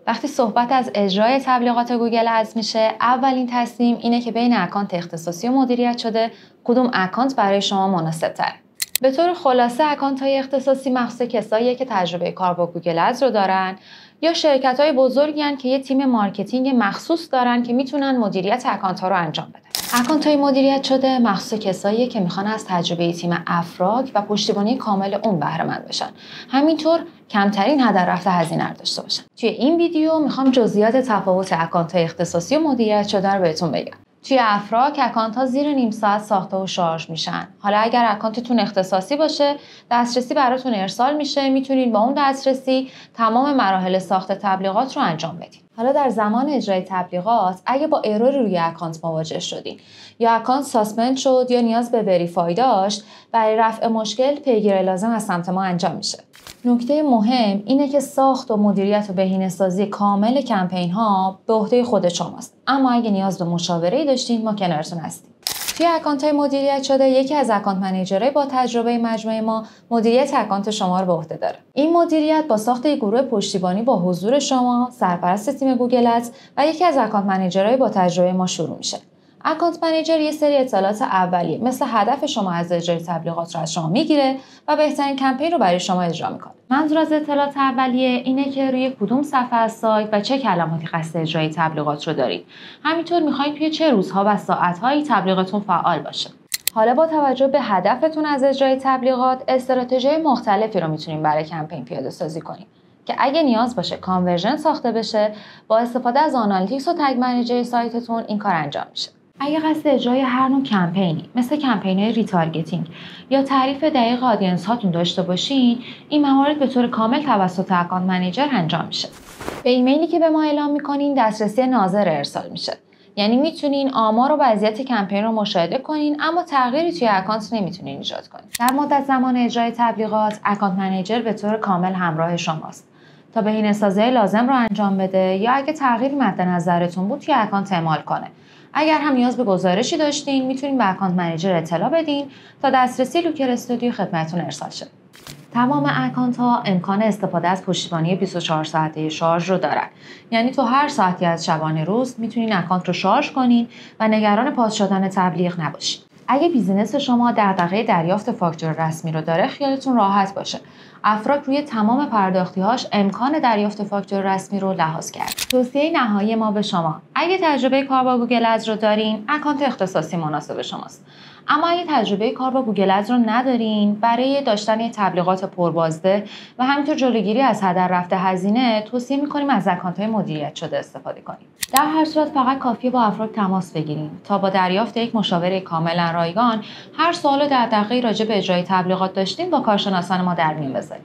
وقتی صحبت از اجرای تبلیغات گوگل ادز میشه، اولین تصمیم اینه که بین اکانت اختصاصی و مدیریت شده کدوم اکانت برای شما مناسب تره. به طور خلاصه اکانت‌های اختصاصی مخصوص کساییه که تجربه کار با گوگل ادز رو دارن یا شرکت‌های بزرگی هستن که یه تیم مارکتینگ مخصوص دارن که میتونن مدیریت اکانت‌ها رو انجام بدن. اکانت‌های مدیریت شده مخصوص کساییه که میخوان از تجربه تیم افراد و پشتیبانی کامل اون بهره مند بشن. همینطور کمترین هدر رفت هزینه رو داشته باشن. توی این ویدیو میخوام جزئیات تفاوت اکانت‌های اختصاصی و مدیریت شده رو بهتون بگم. توی افراد که اکانت‌ها زیر نیم ساعت ساخته و شارژ میشن. حالا اگر اکانتتون اختصاصی باشه، دسترسی براتون ارسال میشه، میتونید با اون دسترسی تمام مراحل ساخت تبلیغات رو انجام بدید. حالا در زمان اجرای تبلیغات اگه با اروری روی اکانت مواجه شدین یا اکانت ساسپند شد یا نیاز به وریفای داشت، برای رفع مشکل پیگیری لازم از سمت ما انجام میشه. نکته مهم اینه که ساخت و مدیریت و بهینه‌سازی کامل کمپین ها به عهده خود شماست. اما اگه نیاز به مشاوره‌ای داشتین ما کنارتون هستیم. توی اکانت‌های مدیریت شده یکی از اکانت منیجرهای با تجربه مجموعه ما مدیریت اکانت شما رو به عهده داره. این مدیریت با ساخت یک گروه پشتیبانی با حضور شما، سرپرست تیم گوگل ادز و یکی از اکانت منیجرهای با تجربه ما شروع میشه. اکانت منیجر یه سری اطلاعات اولیه مثل هدف شما از اجرای تبلیغات رو از شما میگیره و بهترین کمپین رو برای شما اجرا میکنه. منظور از اطلاعات اولیه اینه که روی کدوم صفحه از سایت و چه کلماتی قصد اجرای تبلیغات رو دارید. همینطور میخواید توی چه روزها و ساعت‌هایی تبلیغاتون فعال باشه. حالا با توجه به هدفتون از اجرای تبلیغات، استراتژی مختلفی رو میتونید برای کمپین پیاده سازی کنید که اگه نیاز باشه کانورژن ساخته بشه، با استفاده از آنالیتیکس و تگ منیجر سایتتون این کار انجام میشه. اگه قصد اجرای هر نوع کمپینی مثل کمپین‌های ریتارگتینگ یا تعریف دقیق آدینس هاتون داشته باشین، این موارد به طور کامل توسط اکانت منیجر انجام میشه. به ایمیلی که به ما اعلام میکنین دسترسی ناظر ارسال میشه. یعنی میتونین آمار و وضعیت کمپین رو مشاهده کنین اما تغییری توی اکانت نمیتونین ایجاد کنین. در مدت زمان اجرای تبلیغات اکانت منیجر به طور کامل همراه شماست تا بهینه‌سازی لازم رو انجام بده یا اگه تغییری مد نظرتون بود توی اکانت اعمال کنه. اگر هم نیاز به گزارشی داشتین میتونین به اکانت منیجر اطلاع بدین تا دسترسی لوکر استودیو خدمتتون ارسال شه. تمام اکانت ها امکان استفاده از پشتیبانی 24 ساعته شارژ رو دارن. یعنی تو هر ساعتی از شبانه روز میتونین اکانت رو شارژ کنین و نگران پاس شدن تبلیغ نباشین. اگه بیزینس شما دغدغه دریافت فاکتور رسمی رو داره، خیالتون راحت باشه. افراد روی تمام پرداختی‌هاش امکان دریافت فاکتور رسمی رو لحاظ کرد. توصیه نهایی ما به شما: اگه تجربه کار با گوگل ادز رو دارین، اکانت اختصاصی مناسب شماست. اما اگه تجربه کار با گوگل ادز رو ندارین، برای داشتن یه تبلیغات پربازده و همینطور جلوگیری از هدر رفت هزینه، توصیه می‌کنیم از اکانت‌های مدیریت شده استفاده کنیم. در هر صورت فقط کافیه با افراد تماس بگیریم تا با دریافت یک مشاوره کاملا رایگان هر سوال و دغدغه‌ای راجع به اجرای تبلیغات داشتین با کارشناسان ما در میون بذاریم.